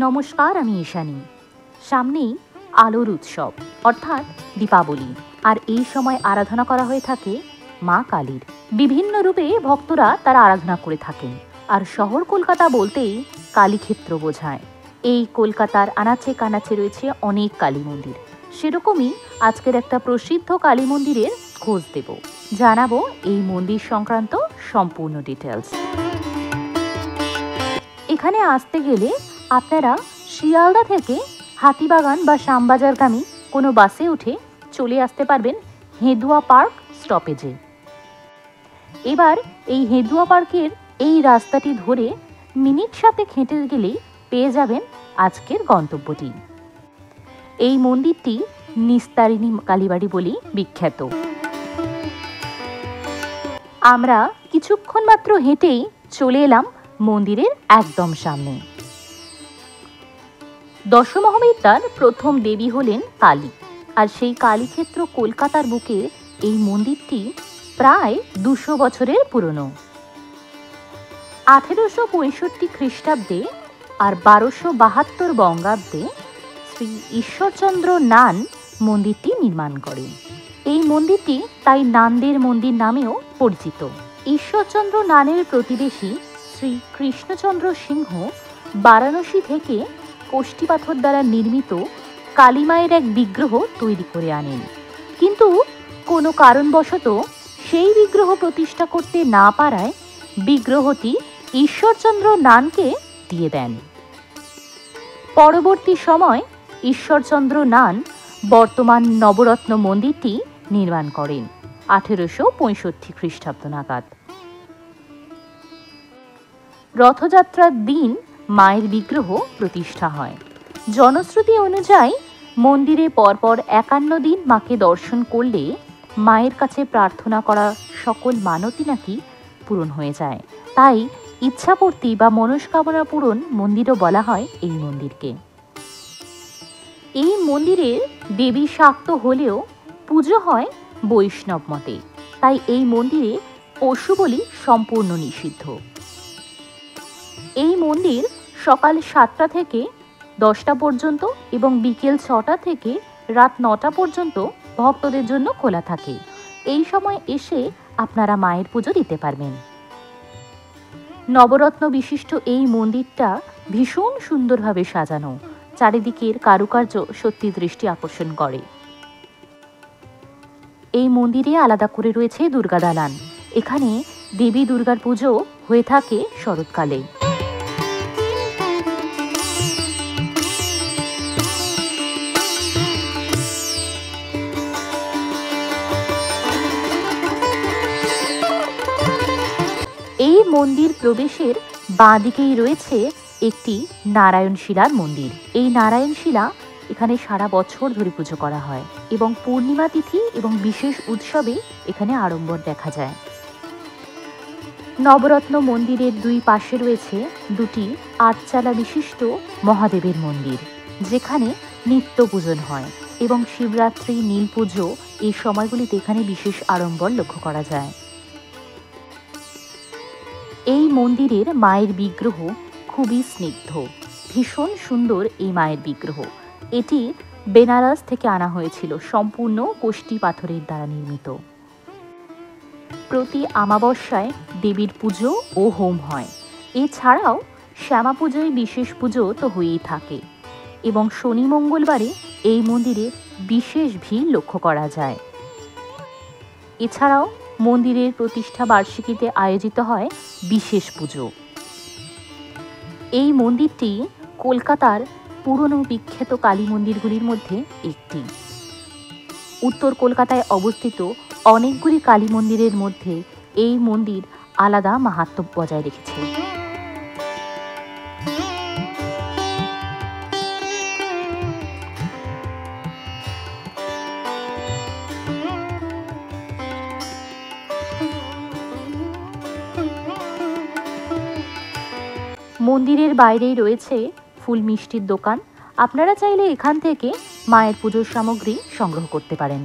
নমস্কার, আমি ঈশানী। সামনেই আলোর উৎসব অর্থাৎ দীপাবলি, আর এই সময় আরাধনা করা হয়ে থাকে মা কালীর। বিভিন্ন রূপে ভক্তরা তার আরাধনা করে থাকেন। আর শহর কলকাতা বলতেই কালীক্ষেত্র বোঝায়। এই কলকাতার আনাচে কানাচে রয়েছে অনেক কালী মন্দির। সেরকমই আজকের একটা প্রসিদ্ধ কালী মন্দিরের খোঁজ দেব, জানাবো এই মন্দির সংক্রান্ত সম্পূর্ণ ডিটেলস। এখানে আসতে গেলে আপনারা শিয়ালদা থেকে হাতিবাগান বা শ্যামবাজারগামী কোনো বাসে উঠে চলে আসতে পারবেন হেদুয়া পার্ক স্টপেজে। এবার এই হেদুয়া পার্কের এই রাস্তাটি ধরে মিনিট সাথে হেঁটে গেলেই পেয়ে যাবেন আজকের গন্তব্যটি। এই মন্দিরটি নিস্তারিণী কালীবাড়ি বলেই বিখ্যাত। আমরা কিছুক্ষণ মাত্র হেঁটেই চলে এলাম মন্দিরের একদম সামনে। দশমহাবিদ্যার প্রথম দেবী হলেন কালী, আর সেই কালীক্ষেত্র কলকাতার বুকের এই মন্দিরটি প্রায় 200 বছরের পুরনো। 1865 খ্রিস্টাব্দে আর 1272 বঙ্গাব্দে শ্রী ঈশ্বরচন্দ্র নান মন্দিরটি নির্মাণ করেন। এই মন্দিরটি তাই নানদের মন্দির নামেও পরিচিত। ঈশ্বরচন্দ্র নানের প্রতিবেশী শ্রী কৃষ্ণচন্দ্র সিংহ বারাণসী থেকে কোষ্ঠী পাথর দ্বারা নির্মিত কালীমায়ের এক বিগ্রহ তৈরি করে আনেন, কিন্তু কোনো কারণবশত সেই বিগ্রহ প্রতিষ্ঠা করতে না পারায় বিগ্রহটি ঈশ্বরচন্দ্র নানকে দিয়ে দেন। পরবর্তী সময় ঈশ্বরচন্দ্র নান বর্তমান নবরত্ন মন্দিরটি নির্মাণ করেন 1865 খ্রিস্টাব্দ নাগাদ। রথযাত্রার দিন মায়ের বিগ্রহ প্রতিষ্ঠা হয়। জনশ্রুতি অনুযায়ী মন্দিরে পরপর 51 দিন মাকে দর্শন করলে মায়ের কাছে প্রার্থনা করা সকল মানতি নাকি পূরণ হয়ে যায়। তাই ইচ্ছাপূর্তি বা মনস্কামনা পূরণ মন্দিরও বলা হয় এই মন্দিরকে। এই মন্দিরের দেবী শাক্ত হলেও পুজো হয় বৈষ্ণব মতে, তাই এই মন্দিরে পশু বলি সম্পূর্ণ নিষিদ্ধ। এই মন্দির সকাল 7টা থেকে 10টা পর্যন্ত এবং বিকেল 6টা থেকে রাত 9টা পর্যন্ত ভক্তদের জন্য খোলা থাকে। এই সময় এসে আপনারা মায়ের পুজো দিতে পারবেন। নবরত্ন বিশিষ্ট এই মন্দিরটা ভীষণ সুন্দরভাবে সাজানো, চারিদিকের কারুকার্য সত্যি দৃষ্টি আকর্ষণ করে। এই মন্দিরে আলাদা করে রয়েছে দুর্গা দালান। এখানে দেবী দুর্গার পুজো হয়ে থাকে শরৎকালে। এই মন্দির প্রবেশের বাঁ দিকেই রয়েছে একটি নারায়ণশিলার মন্দির। এই নারায়ণশিলা এখানে সারা বছর ধরে পুজো করা হয় এবং পূর্ণিমা তিথি এবং বিশেষ উৎসবে এখানে আড়ম্বর দেখা যায়। নবরত্ন মন্দিরের দুই পাশে রয়েছে দুটি 8 চালা বিশিষ্ট মহাদেবের মন্দির, যেখানে নিত্য পূজন হয় এবং শিবরাত্রি, নীল পুজো এই সময়গুলিতে এখানে বিশেষ আড়ম্বর লক্ষ্য করা যায়। এই মন্দিরের মায়ের বিগ্রহ খুবই স্নিগ্ধ, ভীষণ সুন্দর এই মায়ের বিগ্রহ। এটি বেনারস থেকে আনা হয়েছিল, সম্পূর্ণ কোষ্ঠী পাথরের দ্বারা নির্মিত। প্রতি অমাবস্যায় দেবীর পুজো ও হোম হয়। এছাড়াও শ্যামা পুজোয় বিশেষ পুজো তো হয়েই থাকে এবং শনি মঙ্গলবারে এই মন্দিরে বিশেষ ভিড় লক্ষ্য করা যায়। এছাড়াও মন্দিরের প্রতিষ্ঠা বার্ষিকীতে আয়োজিত হয় বিশেষ পুজো। এই মন্দিরটি কলকাতার পুরনো বিখ্যাত কালী মন্দিরগুলির মধ্যে একটি। উত্তর কলকাতায় অবস্থিত অনেকগুলি কালী মন্দিরের মধ্যে এই মন্দির আলাদা মাহাত্ম্য বজায় রেখেছে। মন্দিরের বাইরেই রয়েছে ফুল মিষ্টির দোকান। আপনারা চাইলে এখান থেকে মায়ের পুজোর সামগ্রী সংগ্রহ করতে পারেন।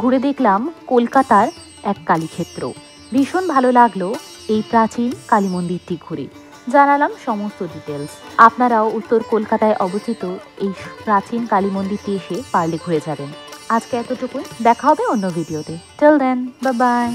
ঘুরে দেখলাম কলকাতার এক কালীক্ষেত্র। ভীষণ ভালো লাগলো এই প্রাচীন কালী মন্দিরটি ঘুরে। জানালাম সমস্ত ডিটেলস। আপনারাও উত্তর কলকাতায় অবস্থিত এই প্রাচীন কালী মন্দিরটি এসে পারলে ঘুরে যাবেন। আজকে এতটুকুই, দেখা হবে অন্য ভিডিওতে। Till then, bye by.